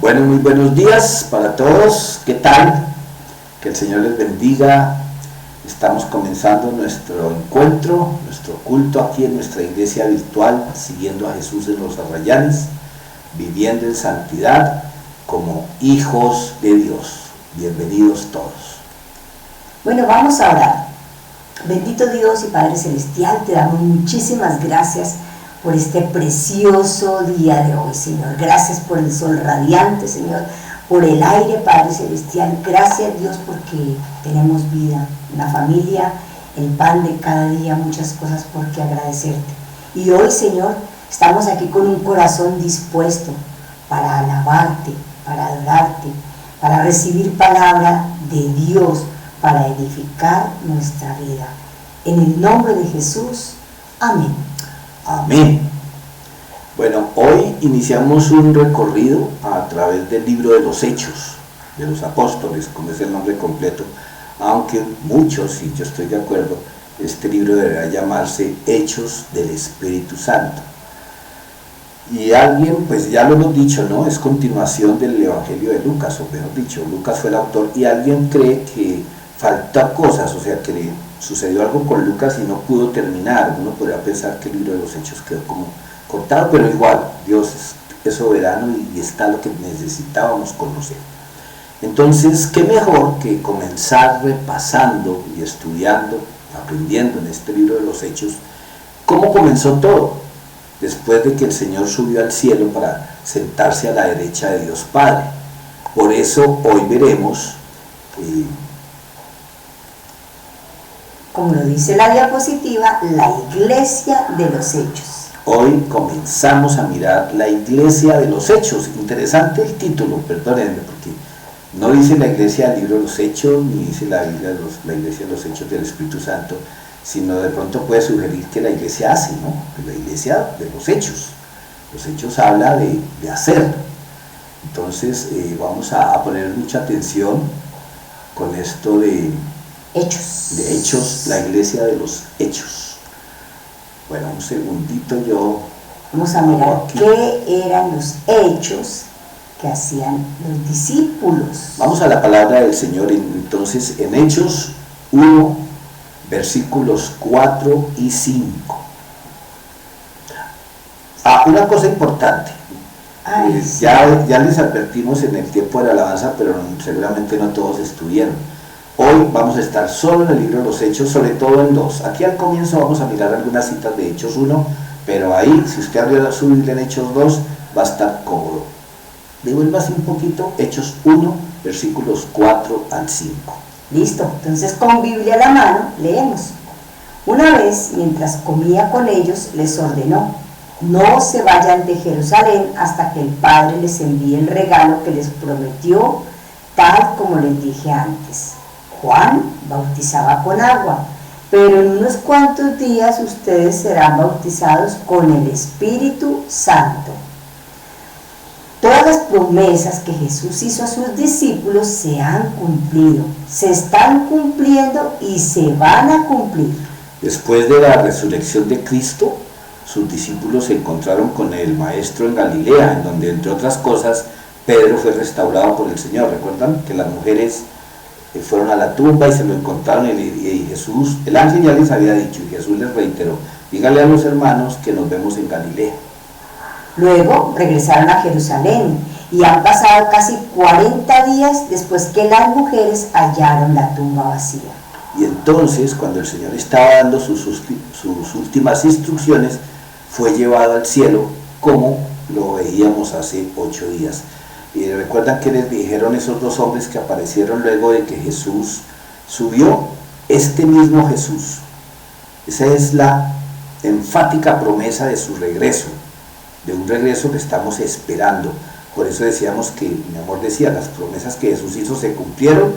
Bueno, muy buenos días para todos. ¿Qué tal? Que el Señor les bendiga. Estamos comenzando nuestro encuentro, nuestro culto aquí en nuestra iglesia virtual, siguiendo a Jesús en los Arrayanes, viviendo en santidad como hijos de Dios. Bienvenidos todos. Bueno, vamos a orar. Bendito Dios y Padre Celestial, te damos muchísimas gracias por este precioso día de hoy, Señor. Gracias por el sol radiante, Señor, por el aire, Padre Celestial. Gracias, Dios, porque tenemos vida, una familia, el pan de cada día, muchas cosas por qué agradecerte. Y hoy, Señor, estamos aquí con un corazón dispuesto para alabarte, para adorarte, para recibir palabra de Dios, para edificar nuestra vida. En el nombre de Jesús, amén. Amén. Bueno, hoy iniciamos un recorrido a través del libro de los Hechos de los Apóstoles, como es el nombre completo, aunque muchos, y yo estoy de acuerdo, este libro deberá llamarse Hechos del Espíritu Santo. Y alguien, pues ya lo hemos dicho, ¿no? Es continuación del Evangelio de Lucas, o mejor dicho, Lucas fue el autor, y alguien cree que falta cosas, o sea, que le sucedió algo con Lucas y no pudo terminar. Uno podría pensar que el libro de los Hechos quedó como cortado, pero igual, Dios es soberano y está lo que necesitábamos conocer. Entonces, ¿qué mejor que comenzar repasando y estudiando, aprendiendo en este libro de los Hechos, cómo comenzó todo, después de que el Señor subió al cielo para sentarse a la derecha de Dios Padre? Por eso hoy veremos, como lo dice la diapositiva, la iglesia de los Hechos. Hoy comenzamos a mirar la iglesia de los Hechos. Interesante el título, perdónenme, porque no dice la iglesia del libro de los Hechos, ni dice la iglesia de los Hechos del Espíritu Santo, sino de pronto puede sugerir que la iglesia hace, ¿no? La iglesia de los Hechos. Los Hechos habla de hacer. Entonces vamos a poner mucha atención con esto de Hechos, la iglesia de los Hechos. Bueno, un segundito, yo vamos a mirar qué eran los hechos que hacían los discípulos. Vamos a la palabra del Señor, entonces, en Hechos 1, versículos 4 y 5. Una cosa importante. Ya les advertimos en el tiempo de la alabanza, pero seguramente no todos estuvieron. Hoy vamos a estar solo en el libro de los Hechos, sobre todo en 2. Aquí al comienzo vamos a mirar algunas citas de Hechos 1, pero ahí, si usted abrió su Biblia en Hechos 2, va a estar cómodo. Devuélvase un poquito, Hechos 1, versículos 4 al 5. Listo, entonces con Biblia a la mano, leemos. Una vez, mientras comía con ellos, les ordenó: no se vayan de Jerusalén hasta que el Padre les envíe el regalo que les prometió, tal como les dije antes. Juan bautizaba con agua, pero en unos cuantos días ustedes serán bautizados con el Espíritu Santo. Todas las promesas que Jesús hizo a sus discípulos se han cumplido, se están cumpliendo y se van a cumplir. Después de la resurrección de Cristo, sus discípulos se encontraron con el Maestro en Galilea, en donde, entre otras cosas, Pedro fue restaurado por el Señor. ¿Recuerdan que las mujeres fueron a la tumba y se lo encontraron y Jesús, el ángel ya les había dicho, y Jesús les reiteró: díganle a los hermanos que nos vemos en Galilea? Luego regresaron a Jerusalén y han pasado casi 40 días después que las mujeres hallaron la tumba vacía. Y entonces, cuando el Señor estaba dando sus últimas instrucciones, fue llevado al cielo, como lo veíamos hace 8 días. Y recuerdan que les dijeron esos dos hombres que aparecieron luego de que Jesús subió, este mismo Jesús. Esa es la enfática promesa de su regreso, de un regreso que estamos esperando. Por eso decíamos que, mi amor decía, las promesas que Jesús hizo se cumplieron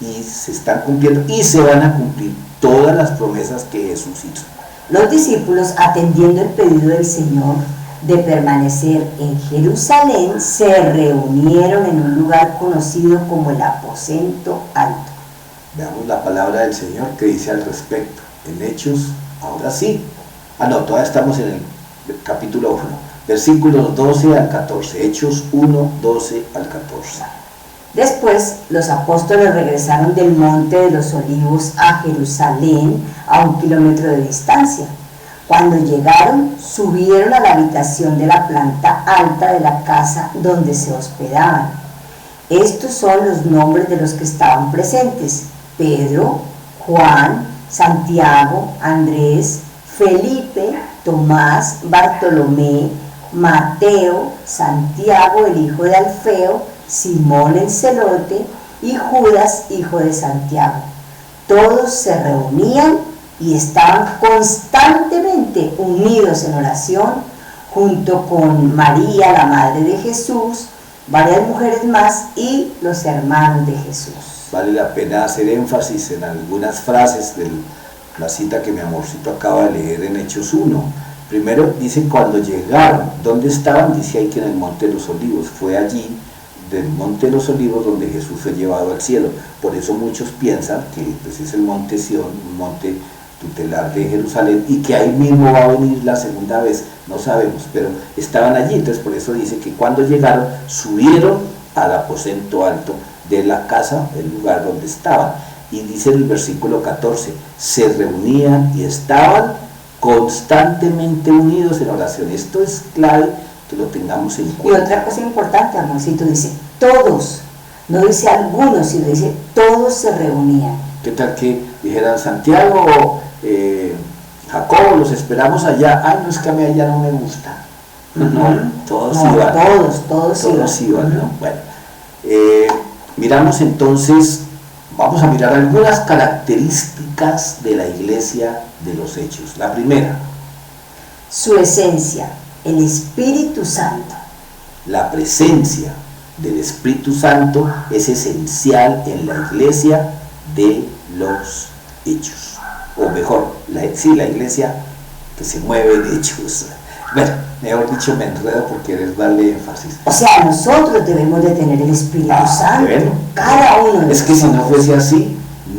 y se están cumpliendo y se van a cumplir todas las promesas que Jesús hizo. Los discípulos, atendiendo el pedido del Señor de permanecer en Jerusalén, se reunieron en un lugar conocido como el aposento alto. Veamos la palabra del Señor que dice al respecto en Hechos, ahora sí. No, todavía estamos en el capítulo 1. Versículos 12 al 14, Hechos 1, 12 al 14. Después los apóstoles regresaron del monte de los Olivos a Jerusalén, a 1 kilómetro de distancia. Cuando llegaron, subieron a la habitación de la planta alta de la casa donde se hospedaban. Estos son los nombres de los que estaban presentes: Pedro, Juan, Santiago, Andrés, Felipe, Tomás, Bartolomé, Mateo, Santiago el hijo de Alfeo, Simón el celote y Judas hijo de Santiago. Todos se reunían y estaban constantemente unidos en oración, junto con María, la madre de Jesús, varias mujeres más y los hermanos de Jesús. Vale la pena hacer énfasis en algunas frases de la cita que mi amorcito acaba de leer en Hechos 1. Primero dice cuando llegaron. ¿Dónde estaban? Dice ahí que en el Monte de los Olivos. Fue allí, del Monte de los Olivos, donde Jesús fue llevado al cielo. Por eso muchos piensan que pues, es el Monte Sión, un monte tutelar de Jerusalén, y que ahí mismo va a venir la segunda vez. No sabemos, pero estaban allí. Entonces por eso dice que cuando llegaron, subieron al aposento alto de la casa, del lugar donde estaban. Y dice en el versículo 14, se reunían y estaban constantemente unidos en oración. Esto es clave que lo tengamos en cuenta. Y otra cosa importante, amorcito, dice todos, no dice algunos, sino dice todos se reunían. ¿Qué tal que dijeran Santiago, Jacobo, los esperamos allá? Ay, no, es que a mí allá no me gusta. No, todos iban. Todos iban, ¿no? Bueno, miramos entonces, vamos a mirar algunas características de la iglesia de los Hechos. La primera, su esencia, el Espíritu Santo. La presencia del Espíritu Santo es esencial en la iglesia de los Hechos. O mejor, la iglesia que se mueve en Hechos. Bueno, mejor dicho, me enredo por querer darle énfasis. O sea, nosotros debemos de tener el Espíritu Santo, bueno, cada uno de es que si no fuese así,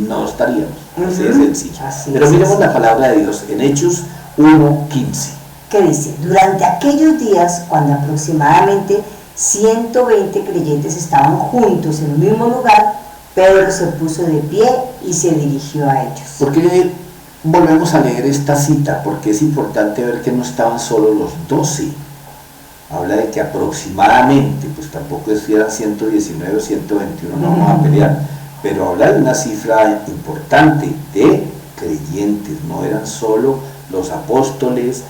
no estaríamos. Así de sencillo. Pero miremos la palabra de Dios en Hechos 1:15. ¿Qué dice? Durante aquellos días, cuando aproximadamente 120 creyentes estaban juntos en un mismo lugar, Pedro se puso de pie y se dirigió a ellos. ¿Por qué volvemos a leer esta cita? Porque es importante ver que no estaban solo los 12. Habla de que aproximadamente, pues tampoco eran 119 o 121, no vamos a pelear, pero habla de una cifra importante de creyentes. No eran solo los apóstoles,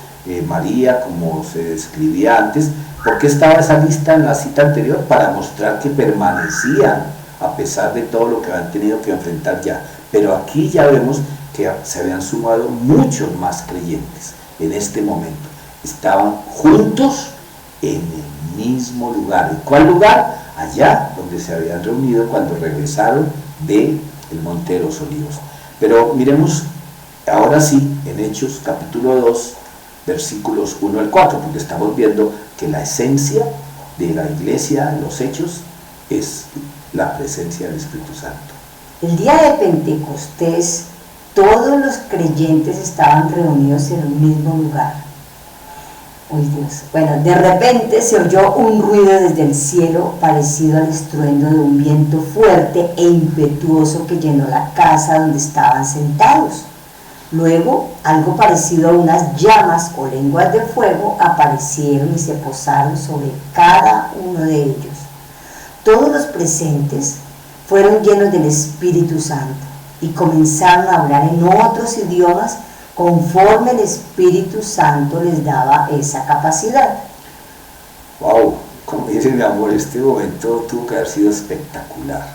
María, como se describía antes. ¿Por qué estaba esa lista en la cita anterior? Para mostrar que permanecían a pesar de todo lo que habían tenido que enfrentar ya. Pero aquí ya vemos que se habían sumado muchos más creyentes en este momento. Estaban juntos en el mismo lugar. ¿En cuál lugar? Allá donde se habían reunido cuando regresaron del Monte de los Olivos. Pero miremos ahora sí en Hechos capítulo 2, versículos 1 al 4, porque estamos viendo que la esencia de la iglesia en los Hechos es la presencia del Espíritu Santo. El día de Pentecostés, todos los creyentes estaban reunidos en un mismo lugar. ¡Uy, Dios! Bueno, de repente se oyó un ruido desde el cielo parecido al estruendo de un viento fuerte e impetuoso que llenó la casa donde estaban sentados. Luego, algo parecido a unas llamas o lenguas de fuego aparecieron y se posaron sobre cada uno de ellos. Todos los presentes fueron llenos del Espíritu Santo y comenzaron a hablar en otros idiomas conforme el Espíritu Santo les daba esa capacidad. ¡Wow! Como dice mi amor, este momento tuvo que haber sido espectacular.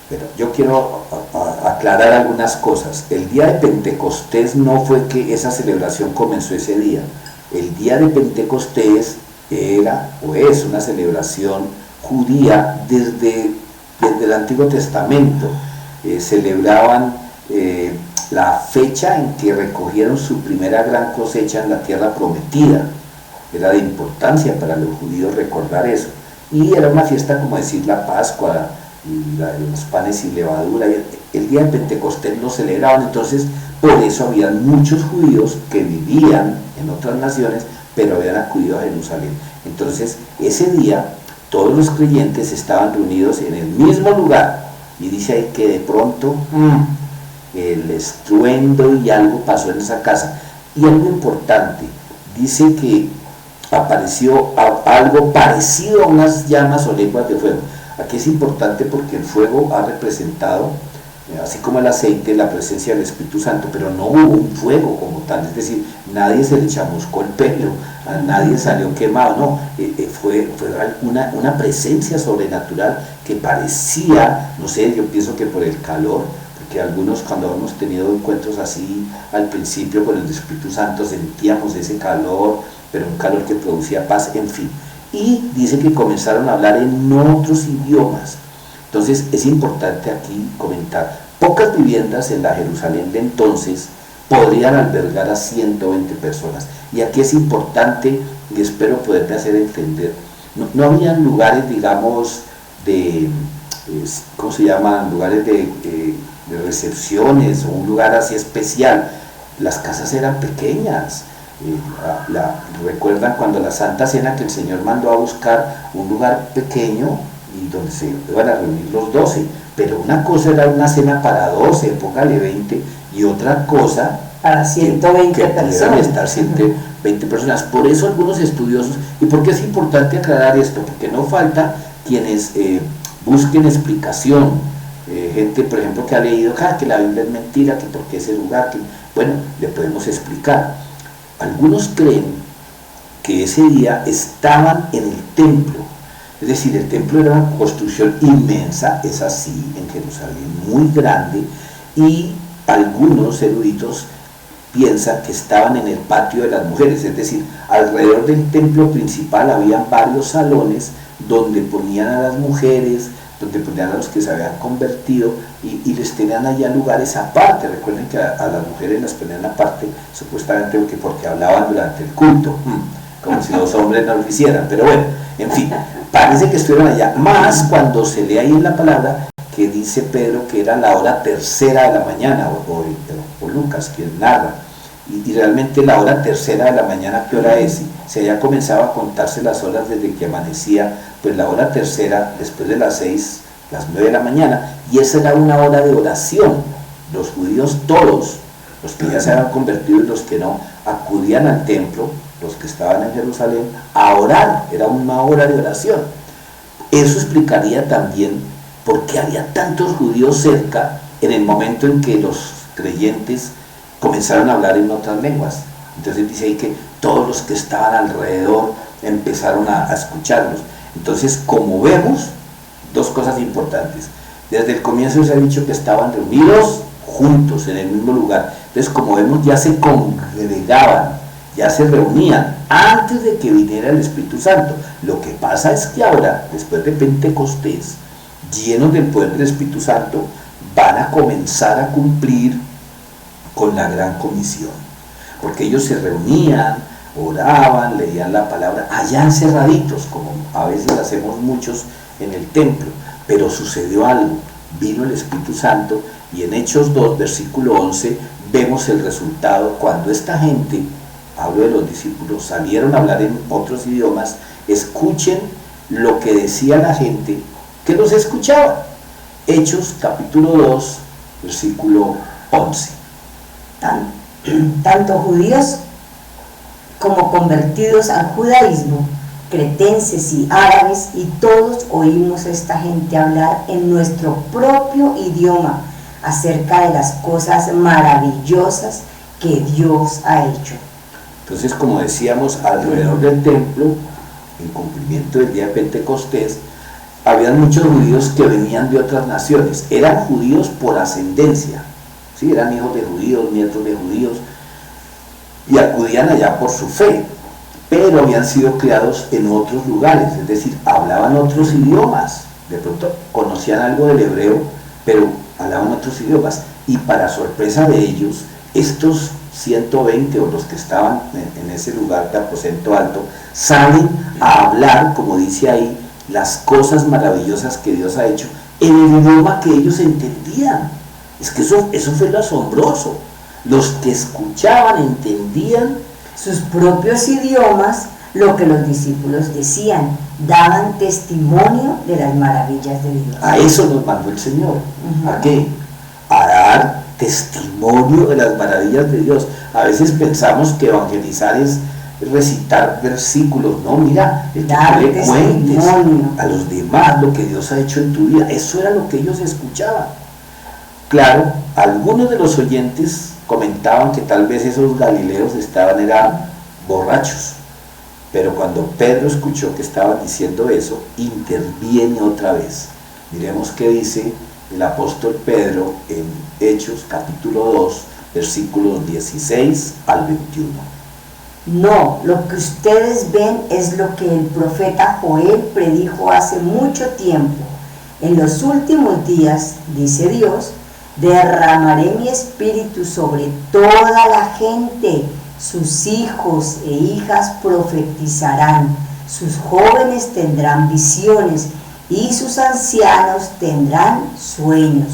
Pero yo quiero aclarar algunas cosas. El día de Pentecostés no fue que esa celebración comenzó ese día. El día de Pentecostés era o es una celebración judía desde el Antiguo Testamento. Celebraban la fecha en que recogieron su primera gran cosecha en la tierra prometida. Era de importancia para los judíos recordar eso. Y era una fiesta como decir la Pascua, y los panes sin levadura. El día de Pentecostés lo celebraban. Entonces por eso había muchos judíos que vivían en otras naciones pero habían acudido a Jerusalén. Entonces, ese día, todos los creyentes estaban reunidos en el mismo lugar, y dice ahí que de pronto, el estruendo y algo pasó en esa casa. Y algo importante, dice que apareció algo parecido a unas llamas o lenguas de fuego. Aquí es importante porque el fuego ha representado, así como el aceite, la presencia del Espíritu Santo, pero no hubo un fuego como tal, es decir, nadie se le chamuscó el pelo, nadie salió quemado, no, fue una presencia sobrenatural que parecía, no sé, yo pienso que por el calor, porque algunos cuando hemos tenido encuentros así al principio con el Espíritu Santo sentíamos ese calor, pero un calor que producía paz, en fin. Y dice que comenzaron a hablar en otros idiomas. Entonces es importante aquí comentar, pocas viviendas en la Jerusalén de entonces podrían albergar a 120 personas. Y aquí es importante, y espero poderme hacer entender, no habían lugares, digamos, ¿cómo se llaman? Lugares de recepciones o un lugar así especial. Las casas eran pequeñas. Recuerdan cuando la Santa Cena, que el Señor mandó a buscar un lugar pequeño y donde se iban a reunir los 12, pero una cosa era una cena para 12, póngale 20, y otra cosa para 120 que personas. Estar 120 personas. Por eso algunos estudiosos, y por qué es importante aclarar esto, porque no falta quienes busquen explicación, gente por ejemplo que ha leído que la Biblia es mentira, que porque ese lugar, que bueno, le podemos explicar. Algunos creen que ese día estaban en el templo, es decir, el templo era una construcción inmensa, es así, en Jerusalén, muy grande, y algunos eruditos piensan que estaban en el patio de las mujeres, es decir, alrededor del templo principal había varios salones donde ponían a las mujeres, donde ponían a los que se habían convertido y les tenían allá lugares aparte. Recuerden que a las mujeres las ponían aparte, supuestamente porque hablaban durante el culto, como si los hombres no lo hicieran, pero bueno, en fin, parece que estuvieron allá, más cuando se lee ahí en la palabra que dice Pedro que era la hora tercera de la mañana, o Lucas, quien narra, y realmente la hora tercera de la mañana, ¿qué hora es? Si allá comenzaba a contarse las horas desde que amanecía, pues la hora tercera, después de las 6, las 9 de la mañana, y esa era una hora de oración. Los judíos todos, los que ya se habían convertido y los que no, acudían al templo, los que estaban en Jerusalén, a orar, era una hora de oración. Eso explicaría también por qué había tantos judíos cerca en el momento en que los creyentes comenzaron a hablar en otras lenguas. Entonces dice ahí que todos los que estaban alrededor empezaron a escucharlos. Entonces, como vemos, dos cosas importantes. Desde el comienzo se ha dicho que estaban reunidos juntos en el mismo lugar. Entonces, como vemos, ya se congregaban, ya se reunían antes de que viniera el Espíritu Santo. Lo que pasa es que ahora, después de Pentecostés, llenos del poder del Espíritu Santo, van a comenzar a cumplir con la gran comisión, porque ellos se reunían, oraban, leían la palabra, allá encerraditos, como a veces hacemos muchos en el templo, pero sucedió algo, vino el Espíritu Santo, y en Hechos 2, versículo 11, vemos el resultado cuando esta gente, hablo de los discípulos, salieron a hablar en otros idiomas. Escuchen lo que decía la gente que los escuchaba. Hechos capítulo 2, versículo 11. Tanto judíos como convertidos al judaísmo, cretenses y árabes, y todos oímos a esta gente hablar en nuestro propio idioma acerca de las cosas maravillosas que Dios ha hecho. Entonces, como decíamos, alrededor del templo, en cumplimiento del día de Pentecostés, habían muchos judíos que venían de otras naciones, eran judíos por ascendencia, ¿sí? Eran hijos de judíos, nietos de judíos, y acudían allá por su fe, pero habían sido criados en otros lugares, es decir, hablaban otros idiomas, de pronto conocían algo del hebreo, pero hablaban otros idiomas, y para sorpresa de ellos, estos 120 o los que estaban en ese lugar de aposento alto, salen a hablar, como dice ahí, las cosas maravillosas que Dios ha hecho, en el idioma que ellos entendían. Es que eso fue lo asombroso. Los que escuchaban entendían sus propios idiomas, lo que los discípulos decían, daban testimonio de las maravillas de Dios. A eso nos mandó el Señor. ¿A qué? A dar testimonio de las maravillas de Dios. A veces pensamos que evangelizar es recitar versículos. No, mira, el que tú le cuentes a los demás lo que Dios ha hecho en tu vida. Eso era lo que ellos escuchaban. Claro, algunos de los oyentes comentaban que tal vez esos galileos eran borrachos, pero cuando Pedro escuchó que estaban diciendo eso, interviene otra vez. Miremos qué dice el apóstol Pedro en Hechos capítulo 2, versículos 16 al 21. No, lo que ustedes ven es lo que el profeta Joel predijo hace mucho tiempo. En los últimos días, dice Dios, derramaré mi espíritu sobre toda la gente. Sus hijos e hijas profetizarán, sus jóvenes tendrán visiones y sus ancianos tendrán sueños.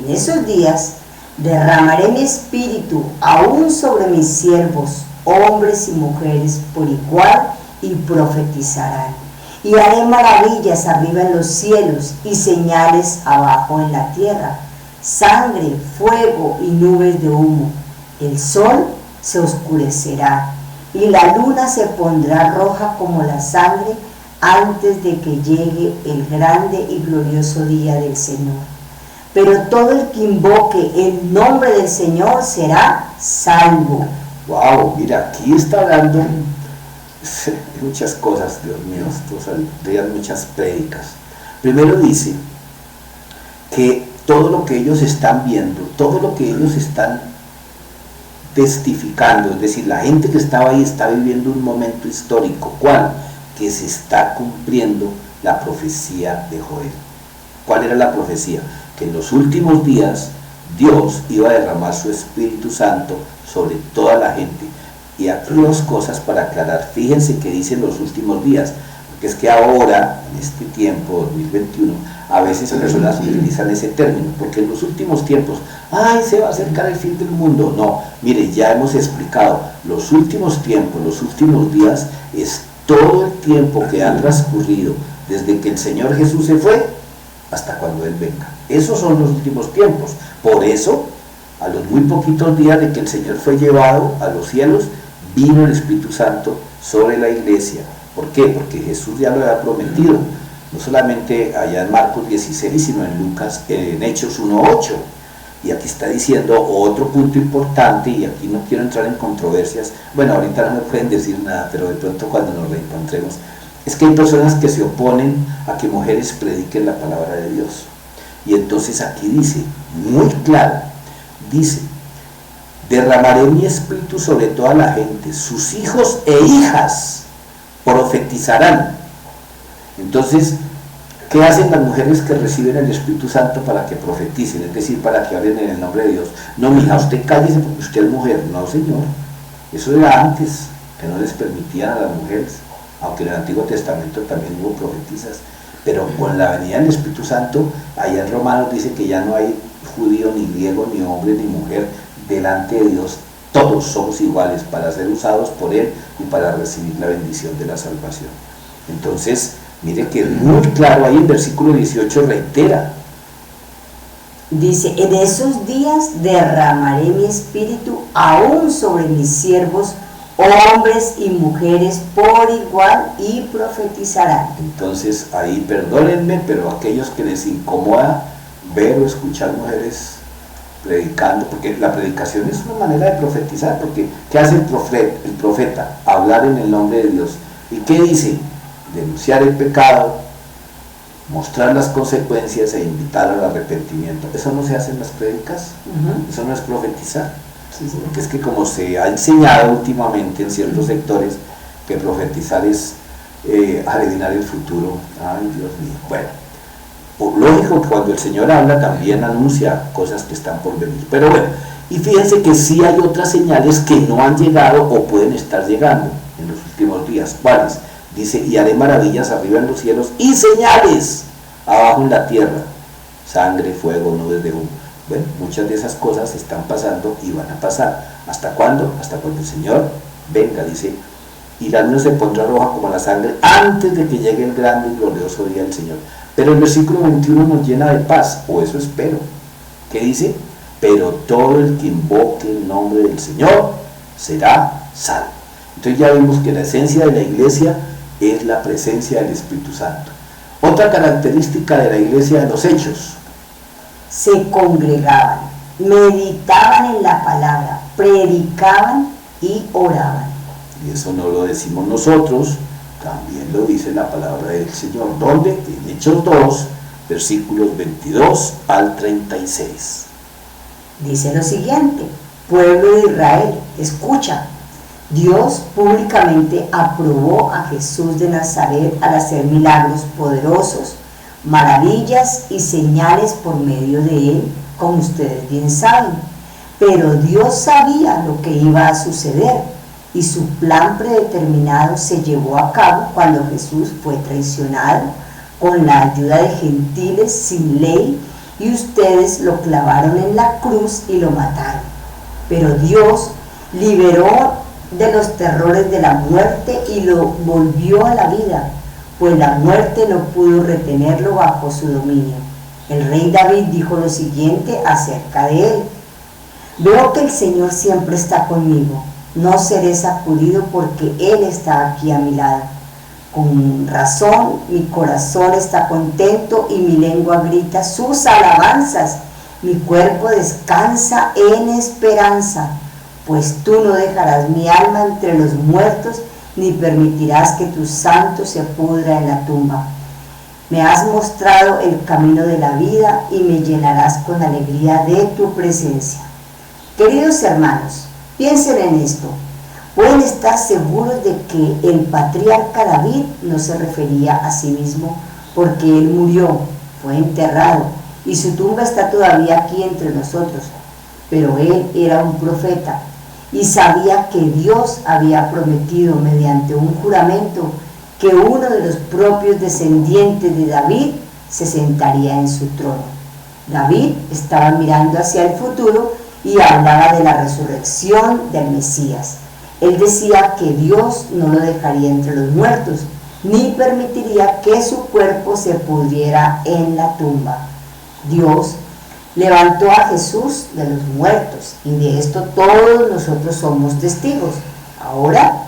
En esos días derramaré mi espíritu aún sobre mis siervos, hombres y mujeres por igual, y profetizarán. Y haré maravillas arriba en los cielos y señales abajo en la tierra, sangre, fuego y nubes de humo. El sol se oscurecerá y la luna se pondrá roja como la sangre antes de que llegue el grande y glorioso día del Señor. Pero todo el que invoque el nombre del Señor será salvo. Wow, mira, aquí está hablando muchas cosas, Dios mío, esto saldrían muchas prédicas. Primero dice que todo lo que ellos están viendo, todo lo que ellos están testificando, es decir, la gente que estaba ahí está viviendo un momento histórico. ¿Cuál? Que se está cumpliendo la profecía de Joel. ¿Cuál era la profecía? Que en los últimos días Dios iba a derramar su Espíritu Santo sobre toda la gente. Y aquí dos cosas para aclarar. Fíjense que dice en los últimos días, porque es que ahora, en este tiempo, 2021, a veces personas utilizan ese término, porque en los últimos tiempos, ¡ay, se va a acercar el fin del mundo! No, mire, ya hemos explicado, los últimos tiempos, los últimos días, es todo el tiempo que ha transcurrido desde que el Señor Jesús se fue hasta cuando Él venga. Esos son los últimos tiempos. Por eso, a los muy poquitos días de que el Señor fue llevado a los cielos, vino el Espíritu Santo sobre la iglesia. ¿Por qué? Porque Jesús ya lo había prometido, no solamente allá en Marcos 16, sino en Lucas, en Hechos 1:8. Y aquí está diciendo otro punto importante, y aquí no quiero entrar en controversias. Bueno, ahorita no me pueden decir nada, pero de pronto cuando nos reencontremos, es que hay personas que se oponen a que mujeres prediquen la palabra de Dios. Y entonces aquí dice, muy claro, dice, derramaré mi espíritu sobre toda la gente, sus hijos e hijas profetizarán. Entonces, ¿qué hacen las mujeres que reciben el Espíritu Santo para que profeticen? Es decir, para que hablen en el nombre de Dios. No, mija, usted cállese porque usted es mujer. No, señor. Eso era antes, que no les permitían a las mujeres, aunque en el Antiguo Testamento también hubo profetizas. Pero con la venida del Espíritu Santo, allá en Romanos dice que ya no hay judío, ni griego, ni hombre, ni mujer. Delante de Dios todos somos iguales para ser usados por Él y para recibir la bendición de la salvación. Entonces, mire que muy claro ahí el versículo 18 reitera. Dice, en esos días derramaré mi espíritu aún sobre mis siervos, hombres y mujeres por igual, y profetizarán. Entonces ahí perdónenme, pero aquellos que les incomoda ver o escuchar mujeres predicando, porque la predicación es una manera de profetizar, porque ¿qué hace el profeta? Hablar en el nombre de Dios. ¿Y qué dice? Denunciar el pecado, mostrar las consecuencias e invitar al arrepentimiento. Eso no se hace en las prédicas, eso no es profetizar. Sí, sí. Porque es que como se ha enseñado últimamente en ciertos sectores que profetizar es adivinar el futuro. Ay, Dios mío. Bueno, lógico que cuando el Señor habla también anuncia cosas que están por venir. Pero bueno, y fíjense que sí hay otras señales que no han llegado o pueden estar llegando en los últimos días. ¿Cuáles? Dice, y haré maravillas arriba en los cielos y señales abajo en la tierra, sangre, fuego, nubes de humo. Bueno, muchas de esas cosas están pasando y van a pasar. ¿Hasta cuándo? Hasta cuando el Señor venga, dice, y la luna se pondrá roja como la sangre antes de que llegue el grande y glorioso día del Señor. Pero el versículo 21 nos llena de paz, o eso espero. ¿Qué dice? Pero todo el que invoque el nombre del Señor será salvo. Entonces ya vimos que la esencia de la iglesia es la presencia del Espíritu Santo. Otra característica de la iglesia de los Hechos: se congregaban, meditaban en la palabra, predicaban y oraban. Y eso no lo decimos nosotros, también lo dice la palabra del Señor. ¿Dónde? En Hechos 2, versículos 22 al 36. Dice lo siguiente: pueblo de Israel, escucha. Dios públicamente aprobó a Jesús de Nazaret al hacer milagros poderosos, maravillas y señales por medio de él, como ustedes bien saben. Pero Dios sabía lo que iba a suceder y su plan predeterminado se llevó a cabo cuando Jesús fue traicionado con la ayuda de gentiles sin ley, y ustedes lo clavaron en la cruz y lo mataron. Pero Dios liberó de los terrores de la muerte y lo volvió a la vida, pues la muerte no pudo retenerlo bajo su dominio. El rey David dijo lo siguiente acerca de él: veo que el Señor siempre está conmigo, no seré sacudido porque Él está aquí a mi lado. Con razón mi corazón está contento y mi lengua grita sus alabanzas. Mi cuerpo descansa en esperanza, pues tú no dejarás mi alma entre los muertos, ni permitirás que tu santo se pudra en la tumba. Me has mostrado el camino de la vida y me llenarás con alegría de tu presencia. Queridos hermanos, piensen en esto. Pueden estar seguros de que el patriarca David no se refería a sí mismo, porque él murió, fue enterrado y su tumba está todavía aquí entre nosotros. Pero él era un profeta y sabía que Dios había prometido mediante un juramento que uno de los propios descendientes de David se sentaría en su trono. David estaba mirando hacia el futuro y hablaba de la resurrección del Mesías. Él decía que Dios no lo dejaría entre los muertos, ni permitiría que su cuerpo se pudriera en la tumba. Dios levantó a Jesús de los muertos, y de esto todos nosotros somos testigos. Ahora,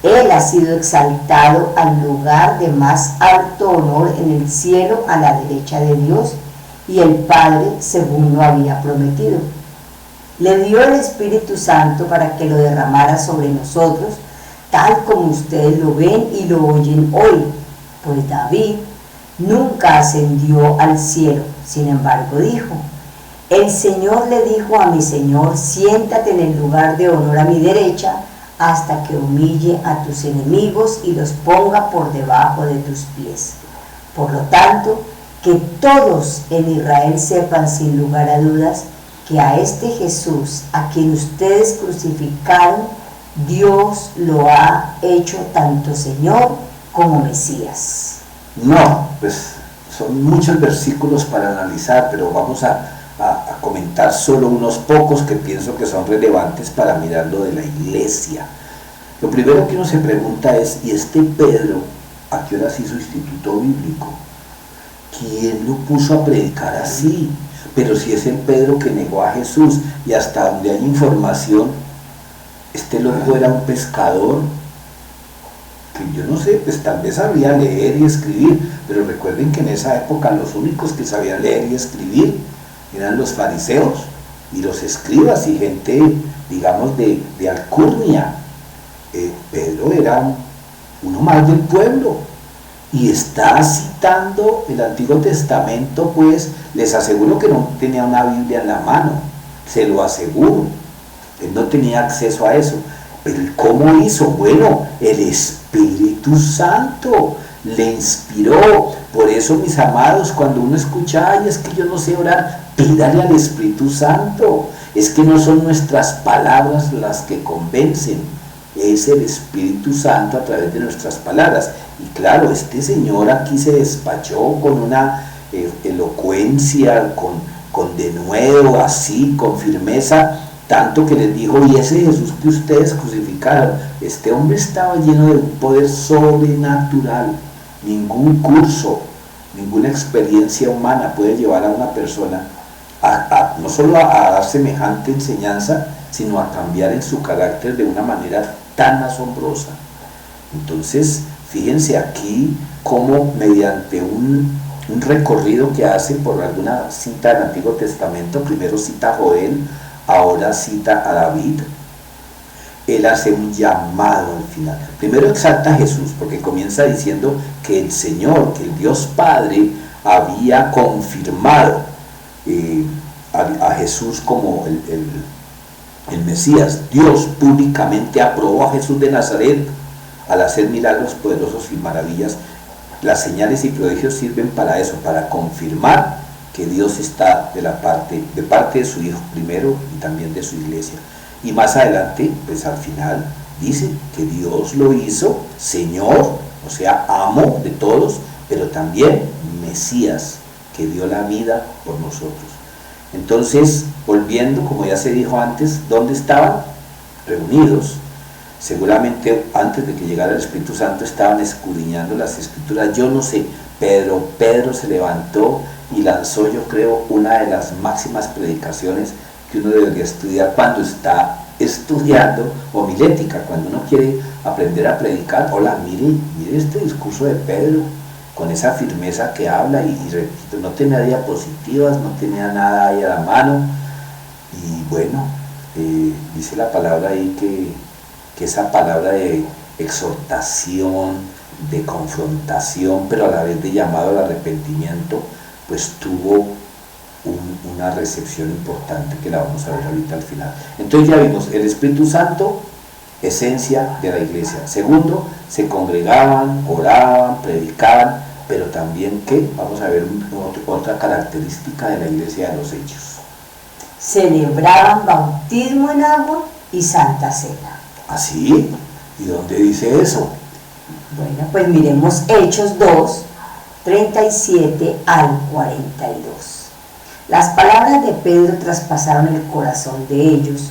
Él ha sido exaltado al lugar de más alto honor en el cielo, a la derecha de Dios y el Padre, según lo había prometido. Le dio el Espíritu Santo para que lo derramara sobre nosotros, tal como ustedes lo ven y lo oyen hoy, pues David nunca ascendió al cielo. Sin embargo, dijo: el Señor le dijo a mi Señor: siéntate en el lugar de honor a mi derecha, hasta que humille a tus enemigos y los ponga por debajo de tus pies. Por lo tanto, que todos en Israel sepan sin lugar a dudas que a este Jesús, a quien ustedes crucificaron, Dios lo ha hecho tanto Señor como Mesías. No, pues son muchos versículos para analizar, pero vamos a comentar solo unos pocos que pienso que son relevantes para mirar lo de la iglesia. Lo primero que uno se pregunta es: ¿y este Pedro a qué horas hizo instituto bíblico? ¿Quién lo puso a predicar así? Pero si es el Pedro que negó a Jesús, y hasta donde hay información, este loco era un pescador, que yo no sé, pues tal vez sabía leer y escribir, pero recuerden que en esa época los únicos que sabían leer y escribir eran los fariseos y los escribas y gente, digamos, de alcurnia. Pedro era uno más del pueblo y está citando el Antiguo Testamento. Pues les aseguro que no tenía una Biblia en la mano, se lo aseguro. Él no tenía acceso a eso. Pero ¿cómo hizo? Bueno, el Espíritu Santo le inspiró. Por eso, mis amados, cuando uno escucha: ay, es que yo no sé orar, pídale al Espíritu Santo. Es que no son nuestras palabras las que convencen, es el Espíritu Santo a través de nuestras palabras. Y claro, este señor aquí se despachó con una elocuencia, con denuedo, así, con firmeza, tanto que les dijo: y ese Jesús que ustedes crucificaron, este hombre estaba lleno de un poder sobrenatural. Ningún curso, ninguna experiencia humana puede llevar a una persona no solo a dar semejante enseñanza, sino a cambiar en su carácter de una manera tan asombrosa. Entonces, fíjense aquí cómo mediante un recorrido que hace por alguna cita del Antiguo Testamento, primero cita a Joel, ahora cita a David, él hace un llamado al final. Primero exalta a Jesús, porque comienza diciendo que el Señor, que el Dios Padre, había confirmado a Jesús como el Mesías. Dios públicamente aprobó a Jesús de Nazaret al hacer milagros poderosos y maravillas. Las señales y prodigios sirven para eso, para confirmar que Dios está de parte de su Hijo primero y también de su iglesia. Y más adelante, pues al final, dice que Dios lo hizo Señor, o sea, amo de todos, pero también Mesías, que dio la vida por nosotros. Entonces, volviendo, como ya se dijo antes, ¿dónde estaban? Reunidos. Seguramente antes de que llegara el Espíritu Santo estaban escudriñando las Escrituras. Yo no sé, Pedro se levantó y lanzó, yo creo, una de las máximas predicaciones que uno debería estudiar cuando está estudiando homilética, cuando uno quiere aprender a predicar. Hola, mire este discurso de Pedro, con esa firmeza que habla, y repito, no tenía diapositivas, no tenía nada ahí a la mano, y bueno, dice la palabra ahí que esa palabra de exhortación, de confrontación, pero a la vez de llamado al arrepentimiento, pues tuvo una recepción importante, que la vamos a ver ahorita al final. Entonces ya vimos el Espíritu Santo, esencia de la iglesia. Segundo, se congregaban, oraban, predicaban, pero también que vamos a ver otra característica de la iglesia de los Hechos. Celebraban bautismo en agua y Santa Cena. ¿Así? ¿Y dónde dice eso? Bueno, pues miremos Hechos 2, 37 al 42. Las palabras de Pedro traspasaron el corazón de ellos,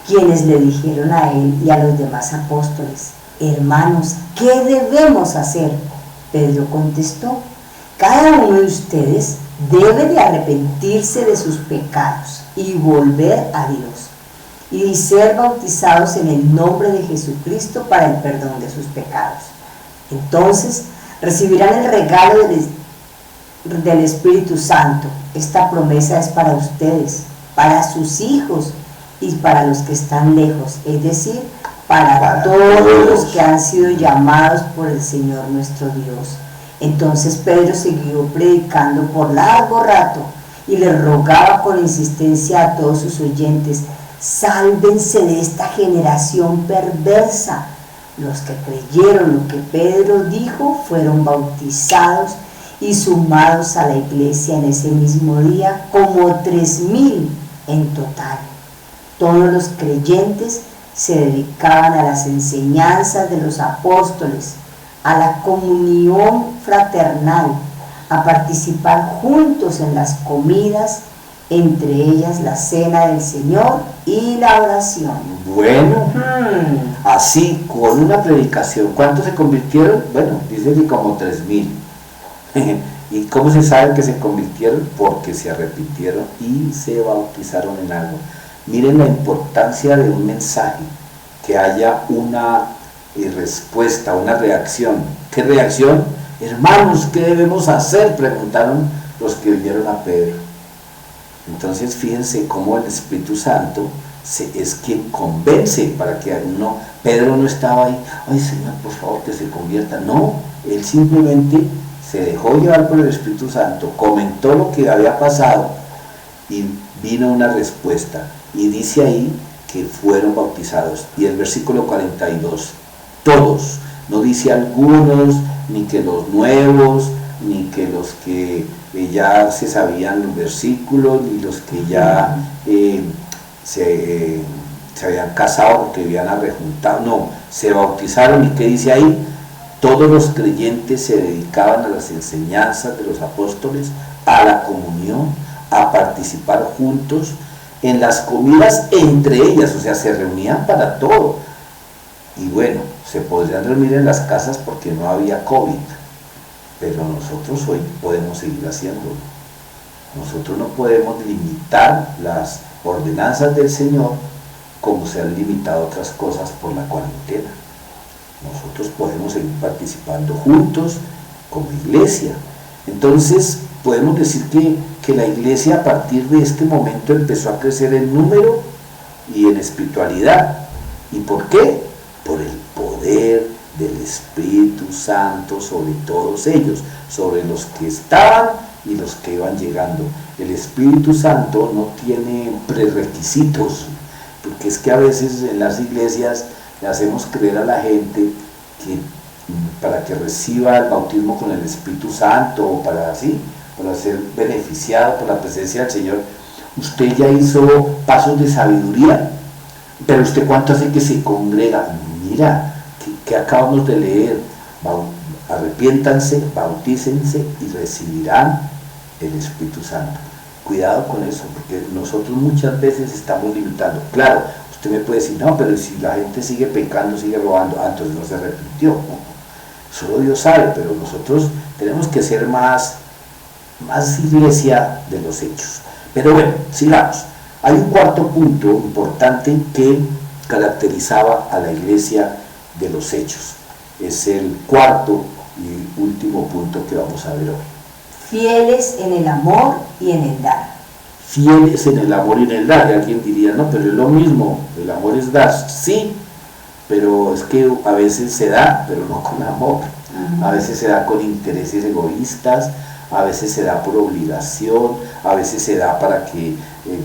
quienes le dijeron a él y a los demás apóstoles: hermanos, ¿qué debemos hacer? Pedro contestó: cada uno de ustedes debe de arrepentirse de sus pecados y volver a Dios, y ser bautizados en el nombre de Jesucristo para el perdón de sus pecados. Entonces recibirán el regalo del Espíritu Santo. Esta promesa es para ustedes, para sus hijos y para los que están lejos, es decir, para todos los que han sido llamados por el Señor nuestro Dios. Entonces Pedro siguió predicando por largo rato y le rogaba con insistencia a todos sus oyentes: sálvense de esta generación perversa. Los que creyeron lo que Pedro dijo fueron bautizados y sumados a la iglesia en ese mismo día, como 3,000 en total. Todos los creyentes se dedicaban a las enseñanzas de los apóstoles, a la comunión fraternal, a participar juntos en las comidas, entre ellas la cena del Señor y la oración. Bueno, así con una predicación, ¿cuántos se convirtieron? Bueno, dice que como 3,000. ¿Y cómo se sabe que se convirtieron? Porque se arrepintieron y se bautizaron en agua. Miren la importancia de un mensaje, que haya una respuesta, una reacción. ¿Qué reacción? Hermanos, ¿qué debemos hacer?, preguntaron los que oyeron a Pedro. Entonces fíjense cómo el Espíritu Santo es quien convence para que uno. Pedro no estaba ahí: ay Señor, por favor, que se convierta. No, él simplemente se dejó llevar por el Espíritu Santo, comentó lo que había pasado y vino una respuesta. Y dice ahí que fueron bautizados. Y el versículo 42, todos, no dice algunos, ni que los nuevos, ni que los que ya se sabían los versículos, ni los que ya se habían casado porque habían arrejuntado. No, se bautizaron. ¿Y qué dice ahí? Todos los creyentes se dedicaban a las enseñanzas de los apóstoles, a la comunión, a participar juntos en las comidas entre ellas, o sea, se reunían para todo. Y bueno, se podrían reunir en las casas porque no había COVID, pero nosotros hoy podemos seguir haciéndolo. Nosotros no podemos limitar las ordenanzas del Señor como se han limitado otras cosas por la cuarentena. Nosotros podemos seguir participando juntos como iglesia. Entonces podemos decir que la iglesia a partir de este momento empezó a crecer en número y en espiritualidad. ¿Y por qué? Por el poder del Espíritu Santo sobre todos ellos, sobre los que estaban y los que iban llegando. El Espíritu Santo no tiene prerequisitos, porque es que a veces en las iglesias le hacemos creer a la gente que para que reciba el bautismo con el Espíritu Santo o para ser beneficiado por la presencia del Señor, usted ya hizo pasos de sabiduría, pero usted ¿cuánto hace que se congrega? Mira, que acabamos de leer, arrepiéntanse, bautícense y recibirán el Espíritu Santo. Cuidado con eso, porque nosotros muchas veces estamos limitando. Claro, usted me puede decir, no, pero si la gente sigue pecando, sigue robando, entonces no se arrepintió. Solo Dios sabe, pero nosotros tenemos que ser más iglesia de los hechos. Pero bueno, sigamos. Hay un cuarto punto importante que caracterizaba a la iglesia de los hechos. Es el cuarto y último punto que vamos a ver hoy. Fieles en el amor y en el dar. Fieles en el amor y en el dar. Y alguien diría, no, pero es lo mismo, el amor es dar. Sí, pero es que a veces se da, pero no con amor. A veces se da con intereses egoístas, a veces se da por obligación, a veces se da para que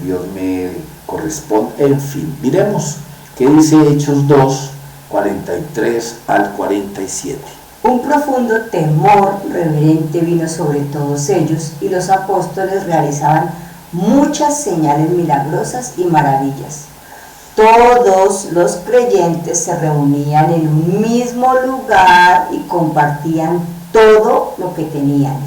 Dios me corresponda. En fin, miremos qué dice Hechos 2, 43 al 47. Un profundo temor reverente vino sobre todos ellos y los apóstoles realizaban muchas señales milagrosas y maravillas. Todos los creyentes se reunían en un mismo lugar y compartían todo lo que tenían.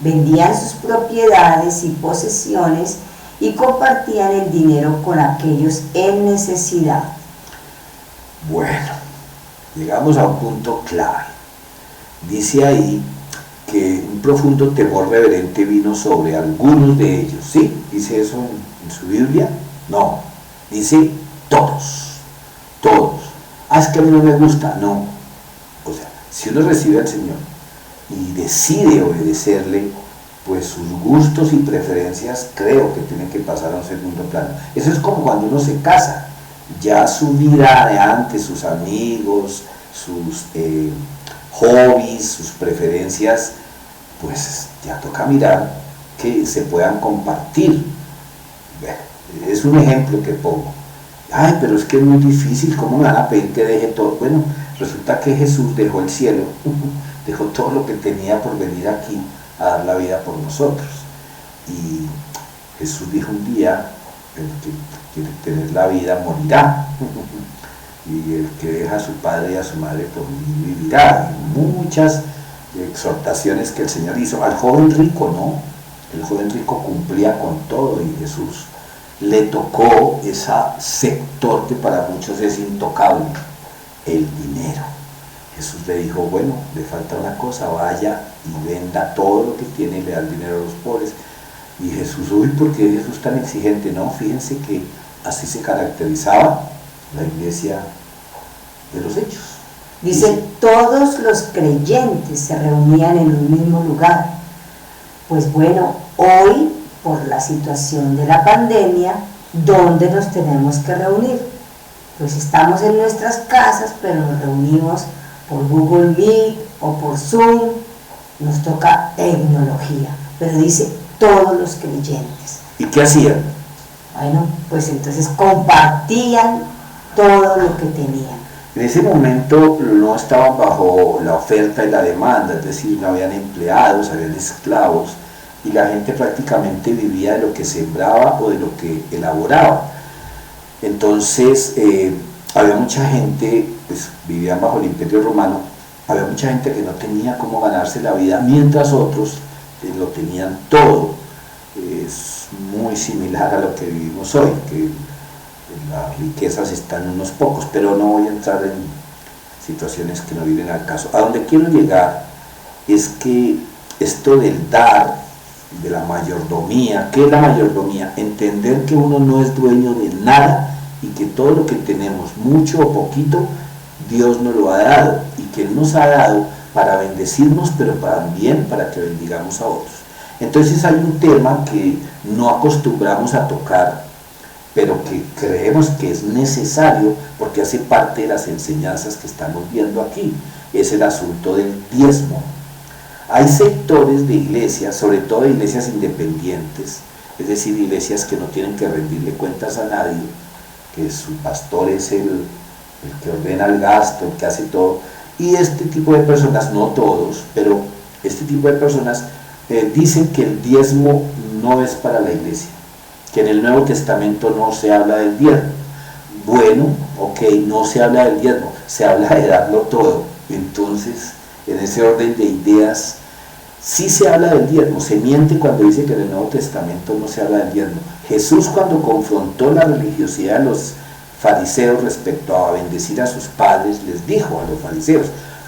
Vendían sus propiedades y posesiones y compartían el dinero con aquellos en necesidad. Bueno, llegamos a un punto clave. Dice ahí que un profundo temor reverente vino sobre algunos de ellos. ¿Sí? ¿Dice eso en su Biblia? No, dice todos. Es que a mí no me gusta. No. O sea, si uno recibe al Señor y decide obedecerle, pues sus gustos y preferencias creo que tienen que pasar a un segundo plano. Eso es como cuando uno se casa. Ya su vida de antes, sus amigos, sus hobbies, sus preferencias, pues ya toca mirar que se puedan compartir. Bueno, es un ejemplo que pongo. Ay, pero es que es muy difícil, ¿cómo me van a pedir que deje todo? Bueno, resulta que Jesús dejó el cielo, dejó todo lo que tenía por venir aquí a dar la vida por nosotros. Y Jesús dijo un día, el que quiere tener la vida morirá. Y el que deja a su padre y a su madre por mí vivirá. Y muchas exhortaciones que el Señor hizo. Al joven rico no, el joven rico cumplía con todo y Jesús le tocó ese sector que para muchos es intocable, el dinero. Jesús le dijo, bueno, le falta una cosa, vaya y venda todo lo que tiene y le da el dinero a los pobres. Y Jesús, uy, ¿por qué Jesús tan exigente? No, fíjense que así se caracterizaba la iglesia de los hechos. Dice, todos los creyentes se reunían en un mismo lugar. Pues bueno, hoy, por la situación de la pandemia, ¿dónde nos tenemos que reunir? Pues estamos en nuestras casas, pero nos reunimos por Google Meet o por Zoom. Nos toca tecnología, pero dice todos los creyentes. ¿Y qué hacían? Bueno, pues entonces compartían todo lo que tenían. En ese momento no estaban bajo la oferta y la demanda, es decir, no habían empleados, habían esclavos, y la gente prácticamente vivía de lo que sembraba o de lo que elaboraba. Entonces, había mucha gente, pues vivían bajo el Imperio Romano, había mucha gente que no tenía cómo ganarse la vida, mientras otros lo tenían todo. es muy similar a lo que vivimos hoy, que las riquezas están en unos pocos, pero no voy a entrar en situaciones que no vienen al caso. A donde quiero llegar es que esto del dar, de la mayordomía, ¿qué es la mayordomía? Entender que uno no es dueño de nada y que todo lo que tenemos, mucho o poquito, Dios nos lo ha dado y que Él nos ha dado para bendecirnos, pero también para que bendigamos a otros. Entonces hay un tema que no acostumbramos a tocar, pero que creemos que es necesario porque hace parte de las enseñanzas que estamos viendo aquí. Es el asunto del diezmo. Hay sectores de iglesias, sobre todo de iglesias independientes, es decir, iglesias que no tienen que rendirle cuentas a nadie, que su pastor es el que ordena el gasto, el que hace todo, y este tipo de personas, no todos, pero este tipo de personas dicen que el diezmo no es para la iglesia, que en el Nuevo Testamento no se habla del diezmo. Bueno, ok, no se habla del diezmo, se habla de darlo todo. Entonces, en ese orden de ideas, sí se habla del diezmo. Se miente cuando dice que en el Nuevo Testamento no se habla del diezmo. Jesús, cuando confrontó la religiosidad de los fariseos respecto a bendecir a sus padres, les dijo a los fariseos: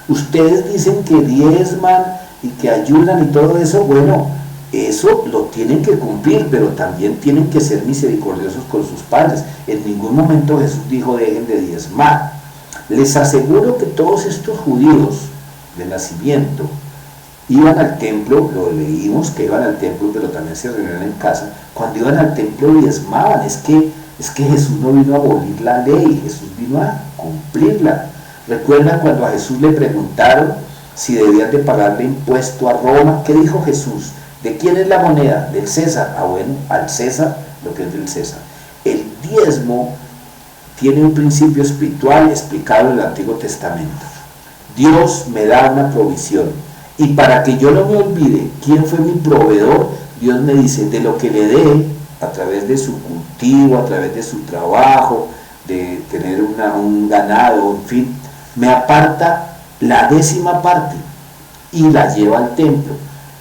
ustedes dicen que diezman y que ayudan y todo eso, bueno, eso lo tienen que cumplir, pero también tienen que ser misericordiosos con sus padres. En ningún momento Jesús dijo dejen de diezmar. Les aseguro que todos estos judíos de nacimiento iban al templo, lo leímos que iban al templo, pero también se reunían en casa. Cuando iban al templo diezmaban. Es que Jesús no vino a abolir la ley, Jesús vino a cumplirla. ¿Recuerdan cuando a Jesús le preguntaron si debían de pagarle impuesto a Roma? ¿Qué dijo Jesús? ¿De quién es la moneda? Del César. Ah, bueno, al César lo que es del César. El diezmo tiene un principio espiritual explicado en el Antiguo Testamento. Dios me da una provisión, y para que yo no me olvide quién fue mi proveedor, Dios me dice: de lo que le dé, a través de su cultivo, a través de su trabajo, de tener un ganado, en fin, me aparta la 10ª parte y la lleva al templo.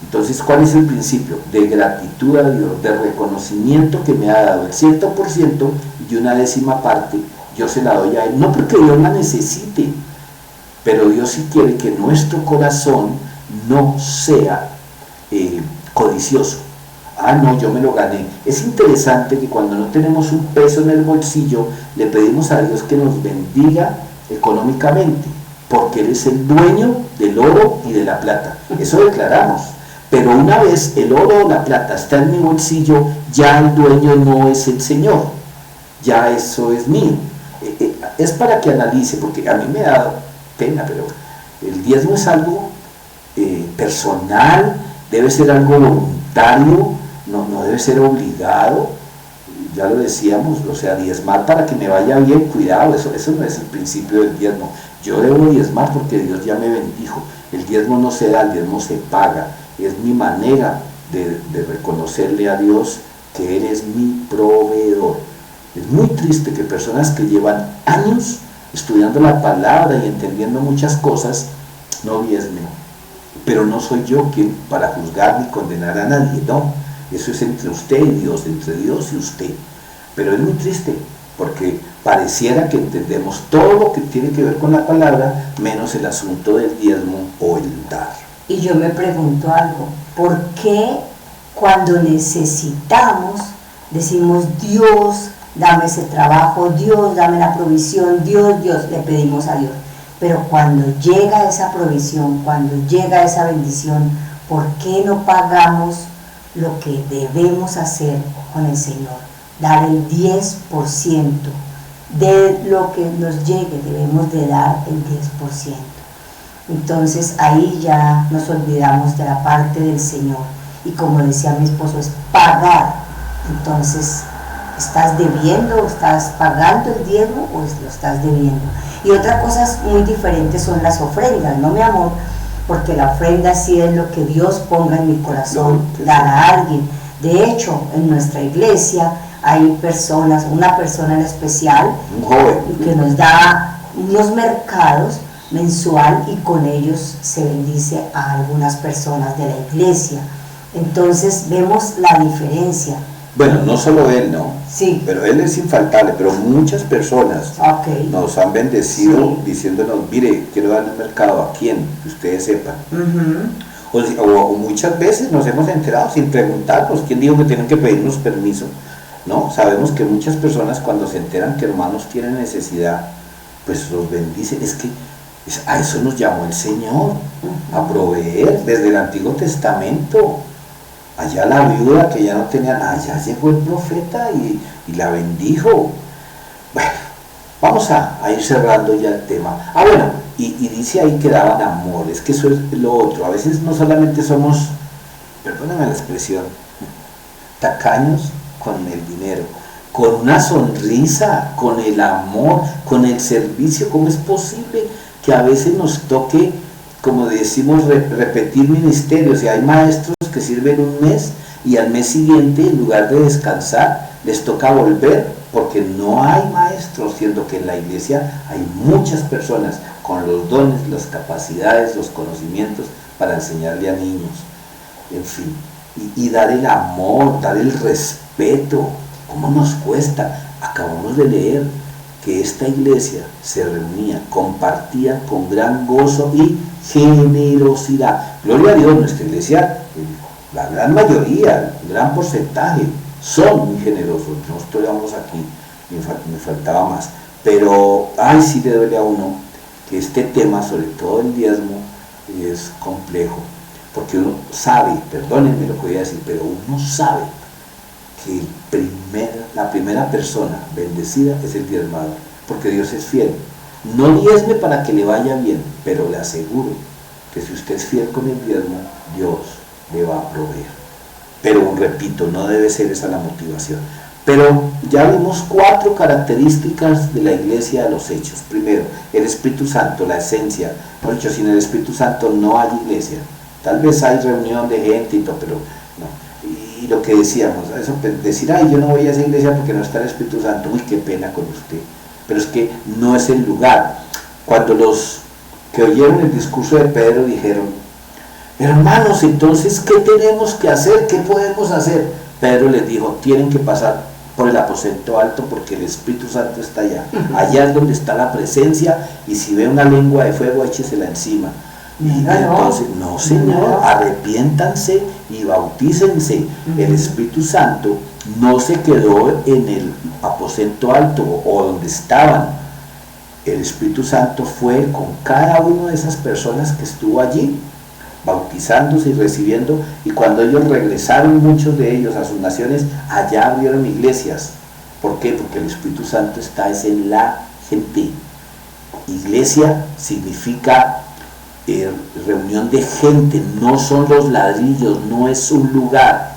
Entonces, ¿cuál es el principio? De gratitud a Dios, de reconocimiento que me ha dado el 100% y una 10ª parte, yo se la doy a Él. No porque Dios la necesite, pero Dios sí quiere que nuestro corazón no sea codicioso. Ah, no, yo me lo gané. Es interesante que cuando no tenemos un peso en el bolsillo, le pedimos a Dios que nos bendiga económicamente, porque Él es el dueño del oro y de la plata. Eso declaramos. Pero una vez el oro o la plata está en mi bolsillo, ya el dueño no es el Señor, ya eso es mío. Es para que analice, porque a mí me da pena, pero el diezmo es algo personal, debe ser algo voluntario, no debe ser obligado. Ya lo decíamos, o sea, diezmar para que me vaya bien, cuidado, eso no es el principio del diezmo. Yo debo diezmar porque Dios ya me bendijo. El diezmo no se da, el diezmo se paga. Es mi manera de reconocerle a Dios que Él es mi proveedor. Es muy triste que personas que llevan años estudiando la palabra y entendiendo muchas cosas no diezmen. Pero no soy yo quien para juzgar ni condenar a nadie, no. Eso es entre usted y Dios, entre Dios y usted. Pero es muy triste, porque pareciera que entendemos todo lo que tiene que ver con la palabra, menos el asunto del diezmo o el dar. Y yo me pregunto algo: ¿por qué cuando necesitamos decimos Dios, dame ese trabajo, Dios, dame la provisión, Dios, le pedimos a Dios? Pero cuando llega esa provisión, cuando llega esa bendición, ¿por qué no pagamos lo que debemos hacer con el Señor? Dar el 10% de lo que nos llegue, debemos de dar el 10%. Entonces ahí ya nos olvidamos de la parte del Señor, y como decía mi esposo, es pagar. Entonces, ¿estás debiendo, estás pagando el diezmo o lo estás debiendo? Y otra cosa muy diferente son las ofrendas, ¿no, mi amor? Porque la ofrenda sí es lo que Dios ponga en mi corazón, dar a alguien. De hecho, en nuestra iglesia hay personas, una persona en especial, un joven, que nos da unos mercados mensual, y con ellos se bendice a algunas personas de la iglesia. Entonces vemos la diferencia. Bueno, no solo él, ¿no? Sí. Pero él es infaltable, pero muchas personas Okay. nos han bendecido Sí. diciéndonos, mire, quiero darle un mercado a quién, que ustedes sepan. Ujú. O muchas veces nos hemos enterado sin preguntarnos quién dijo que tienen que pedirnos permiso, ¿no? Sabemos que muchas personas cuando se enteran que hermanos tienen necesidad, pues los bendicen. Es que a eso nos llamó el Señor, a proveer desde el Antiguo Testamento. Allá la viuda que ya no tenía nada, allá llegó el profeta y la bendijo. Bueno, vamos a ir cerrando ya el tema. Bueno, y dice ahí que daban amor, es que eso es lo otro. A veces no solamente somos, perdóname la expresión, tacaños con el dinero, con una sonrisa, con el amor, con el servicio. ¿Cómo es posible que a veces nos toque, como decimos, repetir ministerios? Y hay maestros que sirven un mes y al mes siguiente, en lugar de descansar, les toca volver porque no hay maestros, siendo que en la iglesia hay muchas personas con los dones, las capacidades, los conocimientos para enseñarle a niños, en fin, y dar el amor, dar el respeto. ¿Cómo nos cuesta? Acabamos de leer que esta iglesia se reunía, compartía con gran gozo y generosidad. Gloria a Dios, nuestra iglesia, la gran mayoría, el gran porcentaje, son muy generosos. Nosotros vamos aquí, me faltaba más. Pero, sí le duele a uno que este tema, sobre todo el diezmo, es complejo. Porque uno sabe, perdónenme lo que voy a decir, pero uno sabe que la primera persona bendecida es el diezmador, porque Dios es fiel. No diezme para que le vaya bien, pero le aseguro que si usted es fiel con el diezmo, Dios le va a proveer. Pero repito, no debe ser esa la motivación. Pero ya vimos 4 características de la iglesia de los hechos. Primero, el Espíritu Santo, la esencia. Por dicho, sin el Espíritu Santo no hay iglesia. Tal vez hay reunión de gente y todo, pero no. Y lo que decíamos, eso, decir, yo no voy a esa iglesia porque no está el Espíritu Santo, uy, qué pena con usted. Pero es que no es el lugar. Cuando los que oyeron el discurso de Pedro dijeron, hermanos, entonces, ¿qué tenemos que hacer? ¿Qué podemos hacer? Pedro les dijo, tienen que pasar por el aposento alto porque el Espíritu Santo está allá. Allá es donde está la presencia, y si ve una lengua de fuego, échesela encima. Y entonces, no señor, arrepiéntanse y bautícense. El Espíritu Santo no se quedó en el aposento alto o donde estaban. El Espíritu Santo fue con cada una de esas personas que estuvo allí, bautizándose y recibiendo, y cuando ellos regresaron, muchos de ellos, a sus naciones, allá abrieron iglesias. ¿Por qué? Porque el Espíritu Santo está en la gente. Iglesia significa reunión de gente, no son los ladrillos, no es un lugar.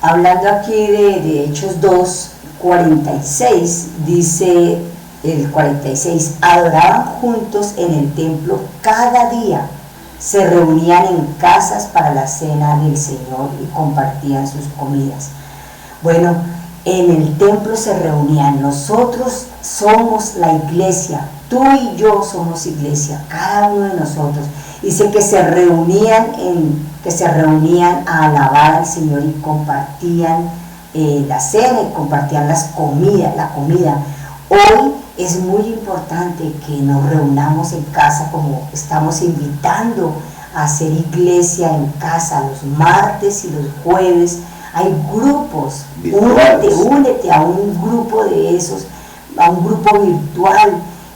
Hablando aquí de Hechos 2:46, dice el 46, adoraban juntos en el templo cada día, se reunían en casas para la cena del Señor y compartían sus comidas. Bueno, en el templo se reunían. Nosotros somos la iglesia, tú y yo somos iglesia, cada uno de nosotros. Dice que se reunían a alabar al Señor y compartían la cena y compartían la comida. Hoy es muy importante que nos reunamos en casa, como estamos invitando a hacer iglesia en casa los martes y los jueves. Hay grupos, únete a un grupo de esos, a un grupo virtual.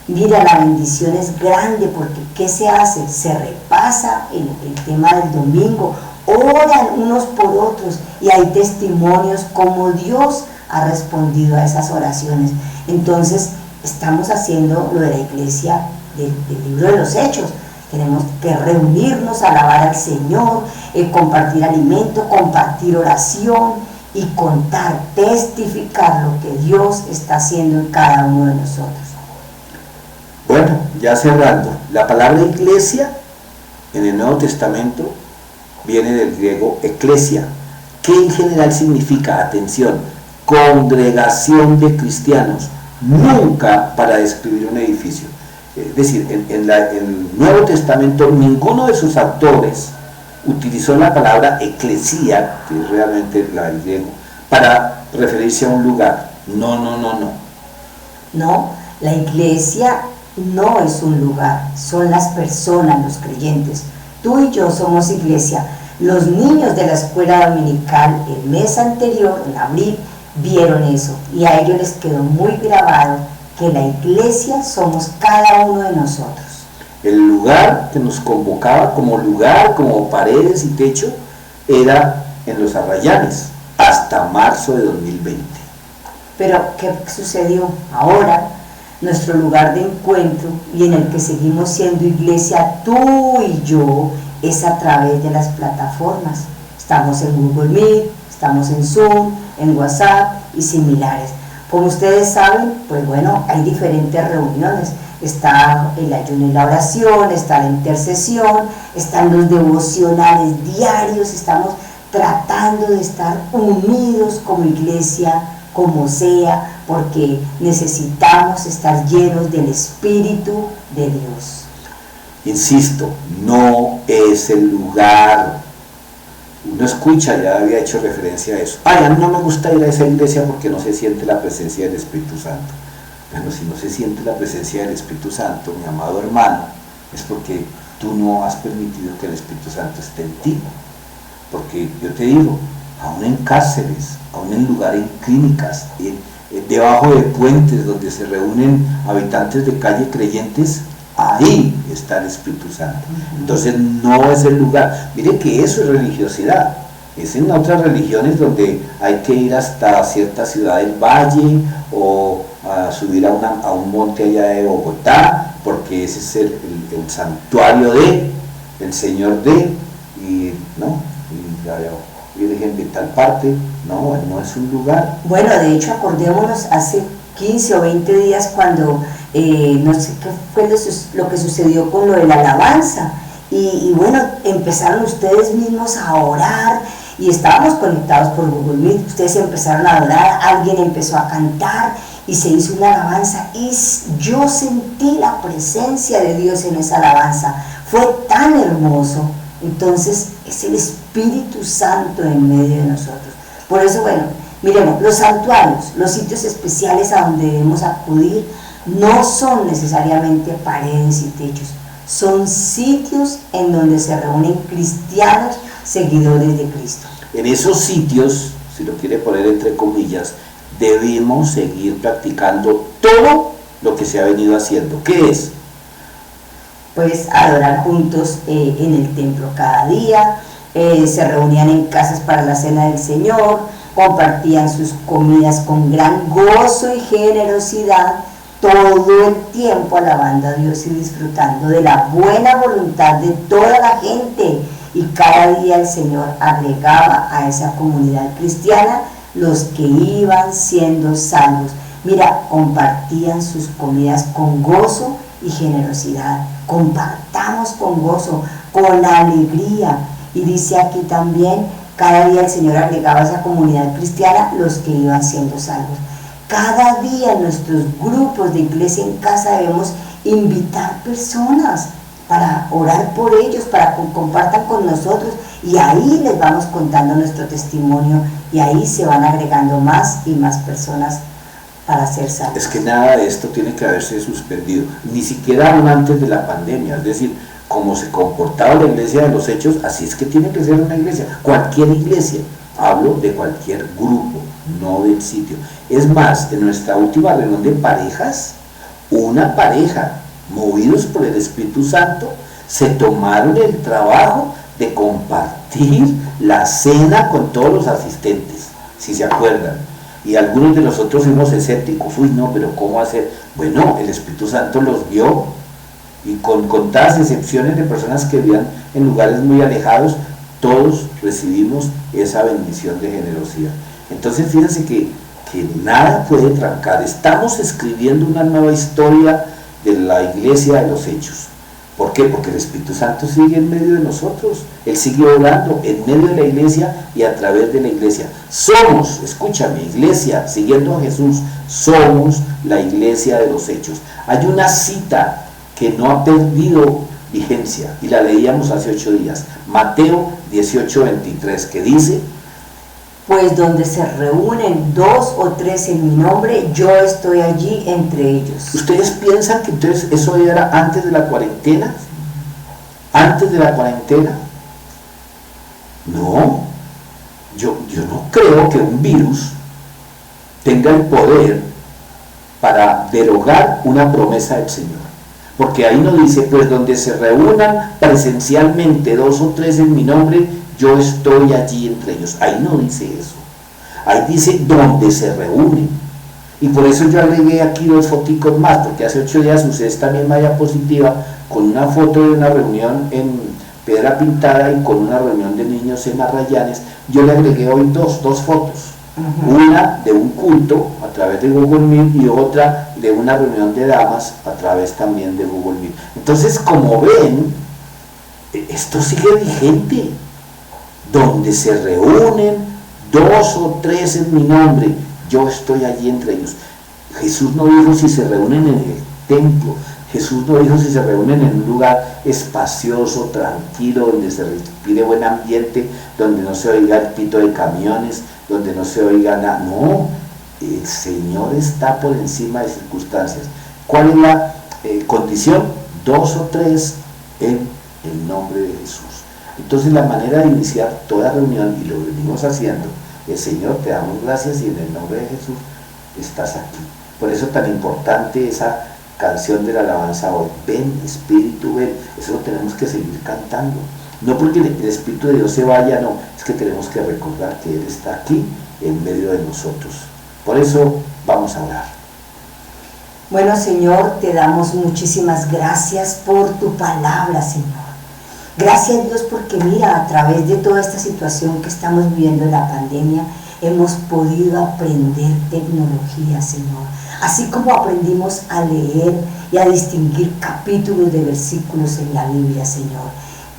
Mira, la bendición es grande, porque ¿qué se hace? Se repasa el tema del domingo, oran unos por otros y hay testimonios como Dios ha respondido a esas oraciones. Entonces, estamos haciendo lo de la iglesia del libro de los Hechos. Tenemos que reunirnos, alabar al Señor, compartir alimento, compartir oración y contar, testificar lo que Dios está haciendo en cada uno de nosotros. Bueno, ya cerrando, la palabra iglesia en el Nuevo Testamento viene del griego eclesia, que en general significa, atención, congregación de cristianos, nunca para describir un edificio. Es decir, en el Nuevo Testamento ninguno de sus autores utilizó la palabra eclesía, que es realmente la del griego, para referirse a un lugar. No. No, la iglesia no es un lugar, son las personas, los creyentes. Tú y yo somos iglesia. Los niños de la escuela dominical el mes anterior, en abril, vieron eso y a ellos les quedó muy grabado que la iglesia somos cada uno de nosotros. El lugar que nos convocaba como lugar, como paredes y techo, era en los Arrayanes, hasta marzo de 2020. Pero, ¿qué sucedió? Ahora, nuestro lugar de encuentro y en el que seguimos siendo iglesia, tú y yo, es a través de las plataformas. Estamos en Google Meet, estamos en Zoom, en WhatsApp y similares. Como ustedes saben, pues bueno, hay diferentes reuniones. Está el ayuno y la oración, está la intercesión, están los devocionales diarios. Estamos tratando de estar unidos como iglesia, como sea, porque necesitamos estar llenos del Espíritu de Dios. Insisto, no es el lugar. Uno escucha, ya había hecho referencia a eso. A mí no me gusta ir a esa iglesia porque no se siente la presencia del Espíritu Santo. Bueno, si no se siente la presencia del Espíritu Santo, mi amado hermano, es porque tú no has permitido que el Espíritu Santo esté en ti. Porque yo te digo, aún en cárceles, aún en lugares, en clínicas, debajo de puentes donde se reúnen habitantes de calle creyentes, ahí está el Espíritu Santo. Entonces no es el lugar. Mire que eso es religiosidad. Es en otras religiones donde hay que ir hasta cierta ciudad del valle o a subir a un monte allá de Bogotá, porque ese es el santuario de el Señor y la Virgen de tal parte. No es un lugar. Bueno, de hecho, acordémonos hace 15 o 20 días cuando no sé qué fue lo que sucedió con lo de la alabanza y bueno, empezaron ustedes mismos a orar y estábamos conectados por Google Meet. Ustedes empezaron a orar, alguien empezó a cantar y se hizo una alabanza y yo sentí la presencia de Dios en esa alabanza. Fue tan hermoso. Entonces es el Espíritu Santo en medio de nosotros. Por eso, bueno, miremos, los santuarios, los sitios especiales a donde debemos acudir, no son necesariamente paredes y techos, son sitios en donde se reúnen cristianos seguidores de Cristo. En esos sitios, si lo quiere poner entre comillas, debemos seguir practicando todo lo que se ha venido haciendo. ¿Qué es? Pues adorar juntos en el templo cada día, se reunían en casas para la cena del Señor, compartían sus comidas con gran gozo y generosidad, todo el tiempo alabando a Dios y disfrutando de la buena voluntad de toda la gente. Y cada día el Señor agregaba a esa comunidad cristiana los que iban siendo salvos. Mira, compartían sus comidas con gozo y generosidad. Compartamos con gozo, con alegría. Y dice aquí también, cada día el Señor agregaba a esa comunidad cristiana los que iban siendo salvos. Cada día en nuestros grupos de iglesia en casa debemos invitar personas para orar por ellos, para que compartan con nosotros, y ahí les vamos contando nuestro testimonio y ahí se van agregando más y más personas para ser salvos. Es que nada de esto tiene que haberse suspendido, ni siquiera aún antes de la pandemia. Es decir, como se comportaba la iglesia de los hechos, así es que tiene que ser una iglesia, cualquier iglesia. Hablo de cualquier grupo, no del sitio. Es más, en nuestra última reunión de parejas, una pareja, movidos por el Espíritu Santo, se tomaron el trabajo de compartir la cena con todos los asistentes, si se acuerdan. Y algunos de nosotros fuimos escépticos, pero ¿cómo hacer? Bueno, el Espíritu Santo los guió, y con contadas excepciones de personas que vivían en lugares muy alejados, todos recibimos esa bendición de generosidad. Entonces fíjense que nada puede trancar. Estamos escribiendo una nueva historia de la iglesia de los hechos. ¿Por qué? Porque el Espíritu Santo sigue en medio de nosotros. Él sigue obrando en medio de la iglesia y a través de la iglesia. Somos, escúchame, iglesia, siguiendo a Jesús, somos la iglesia de los hechos. Hay una cita que no ha perdido vigencia, y la leíamos hace 8 días, Mateo 18:23, que dice: pues donde se reúnen 2 o 3 en mi nombre, yo estoy allí entre ellos. ¿Ustedes piensan que entonces eso era antes de la cuarentena? ¿Antes de la cuarentena? No, yo no creo que un virus tenga el poder para derogar una promesa del Señor. Porque ahí no dice, pues donde se reúnan presencialmente 2 o 3 en mi nombre, yo estoy allí entre ellos. Ahí no dice eso. Ahí dice donde se reúnen. Y por eso yo agregué aquí 2 foticos más, porque hace 8 días usé esta misma diapositiva con una foto de una reunión en Piedra Pintada y con una reunión de niños en Arrayanes. Yo le agregué hoy dos fotos. Una de un culto a través de Google Meet y otra de una reunión de damas a través también de Google Meet. Entonces, como ven, esto sigue vigente. Donde se reúnen 2 o 3 en mi nombre, yo estoy allí entre ellos. Jesús no dijo si se reúnen en el templo. Jesús no dijo si se reúnen en un lugar espacioso, tranquilo, donde se respire buen ambiente, donde no se oiga el pito de camiones, donde no se oiga nada. No, el Señor está por encima de circunstancias. ¿Cuál es la condición? 2 o 3 en el nombre de Jesús. Entonces la manera de iniciar toda reunión, y lo venimos haciendo, es: Señor, te damos gracias y en el nombre de Jesús estás aquí. Por eso tan importante esa canción de la alabanza hoy: ven Espíritu, ven. Eso lo tenemos que seguir cantando. No porque el Espíritu de Dios se vaya, no, es que tenemos que recordar que Él está aquí en medio de nosotros. Por eso vamos a orar. Bueno, Señor, te damos muchísimas gracias por tu palabra, Señor. Gracias, Dios, porque mira, a través de toda esta situación que estamos viviendo en la pandemia, hemos podido aprender tecnología, Señor. Así como aprendimos a leer y a distinguir capítulos de versículos en la Biblia, Señor.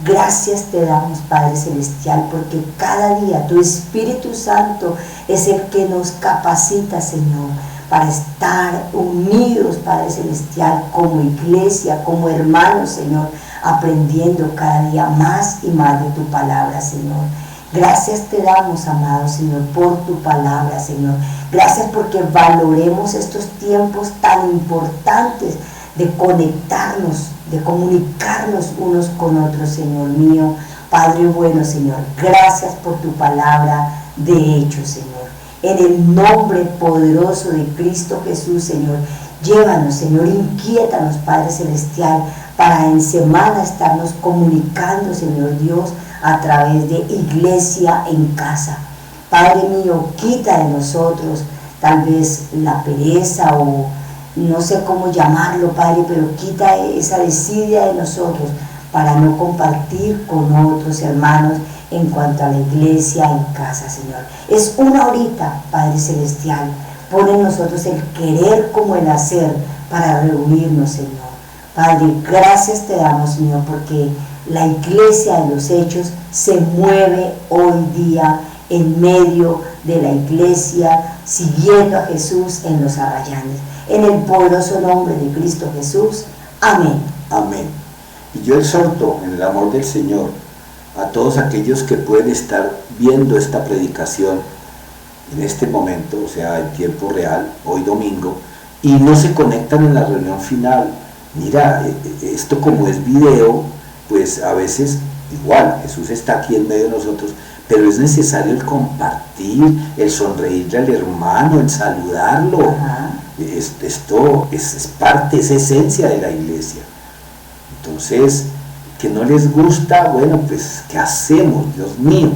Gracias te damos, Padre Celestial, porque cada día tu Espíritu Santo es el que nos capacita, Señor, para estar unidos, Padre Celestial, como iglesia, como hermanos, Señor, aprendiendo cada día más y más de tu palabra, Señor. Gracias te damos, amado Señor, por tu palabra, Señor. Gracias porque valoremos estos tiempos tan importantes de conectarnos, de comunicarnos unos con otros, Señor mío. Padre bueno, Señor, gracias por tu palabra de hecho, Señor. En el nombre poderoso de Cristo Jesús, Señor, llévanos, Señor, inquiétanos, Padre Celestial, para en semana estarnos comunicando, Señor Dios, a través de Iglesia en Casa. Padre mío, quita de nosotros tal vez la pereza o no sé cómo llamarlo, Padre, pero quita esa desidia de nosotros para no compartir con otros hermanos en cuanto a la Iglesia en Casa, Señor. Es una horita, Padre Celestial. Pone en nosotros el querer como el hacer para reunirnos, Señor. Padre, gracias te damos, Señor, porque la Iglesia de los Hechos se mueve hoy día en medio de la Iglesia, siguiendo a Jesús en los Arrayanes. En el poderoso nombre de Cristo Jesús. Amén. Amén. Y yo exhorto en el amor del Señor a todos aquellos que pueden estar viendo esta predicación en este momento, o sea, en tiempo real, hoy domingo, y no se conectan en la reunión final. Mira, esto como es video, pues a veces igual, Jesús está aquí en medio de nosotros, pero es necesario el compartir, el sonreírle al hermano, el saludarlo. Esto es parte, es esencia de la iglesia. Entonces, que no les gusta, bueno, pues, ¿qué hacemos? Dios mío.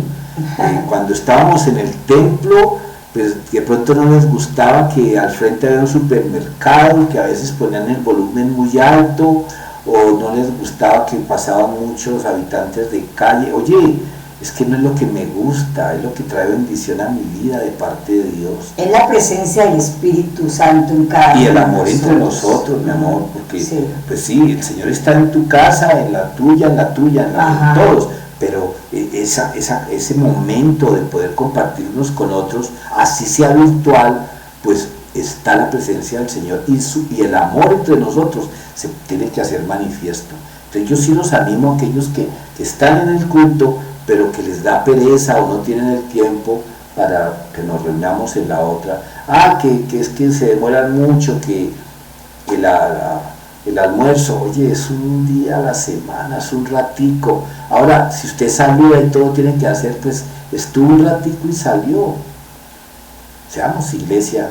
Cuando estábamos en el templo, pues de pronto no les gustaba que al frente había un supermercado, que a veces ponían el volumen muy alto, o no les gustaba que pasaban muchos habitantes de calle. Oye, es que no es lo que me gusta, es lo que trae bendición a mi vida de parte de Dios. Es la presencia del Espíritu Santo en cada uno. Y el amor entre nosotros, mi amor, porque sí. Pues sí, el Señor está en tu casa, en la tuya, en la de todos, pero ese momento de poder compartirnos con otros, así sea virtual, pues está la presencia del Señor y el amor entre nosotros se tiene que hacer manifiesto. Entonces yo sí los animo a aquellos que están en el culto, pero que les da pereza o no tienen el tiempo para que nos reunamos en la otra. Que es que se demoran mucho, que el almuerzo, oye, es un día a la semana, es un ratico. Ahora, si usted salió y todo tiene que hacer, pues estuvo un ratico y salió. Seamos iglesia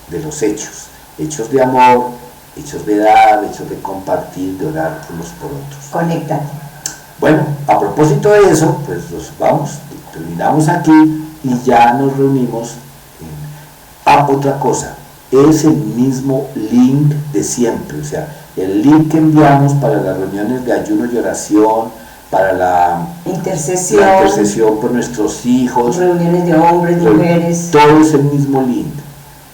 de los hechos, hechos de amor, hechos de dar, hechos de compartir, de orar unos por otros. Conéctate. Bueno, a propósito de eso, pues terminamos aquí y ya nos reunimos. Otra cosa, es el mismo link de siempre, o sea, el link que enviamos para las reuniones de ayuno y oración, para la intercesión por nuestros hijos, reuniones de hombres, de mujeres, todo es el mismo link.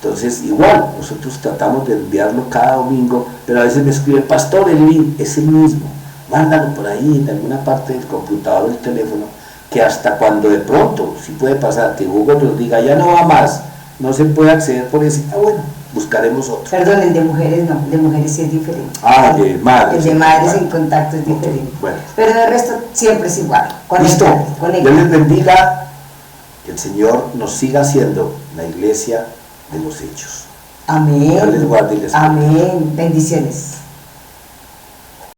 Entonces, igual, nosotros tratamos de enviarlo cada domingo, pero a veces me escribe, pastor, el link es el mismo, mándalo por ahí en alguna parte del computador o del teléfono, que hasta cuando de pronto, si puede pasar, que Google nos diga, ya no va más, no se puede acceder por ese, bueno, buscaremos otro. Perdón, el de mujeres no, el de mujeres sí es diferente. El de madres. El de madres en contacto es diferente. Bueno. Pero el resto siempre es igual. Listo. Dios les bendiga, que el Señor nos siga haciendo la iglesia de los hechos. Amén. Dios les guarde y les bendiga. Amén. Bendiciones.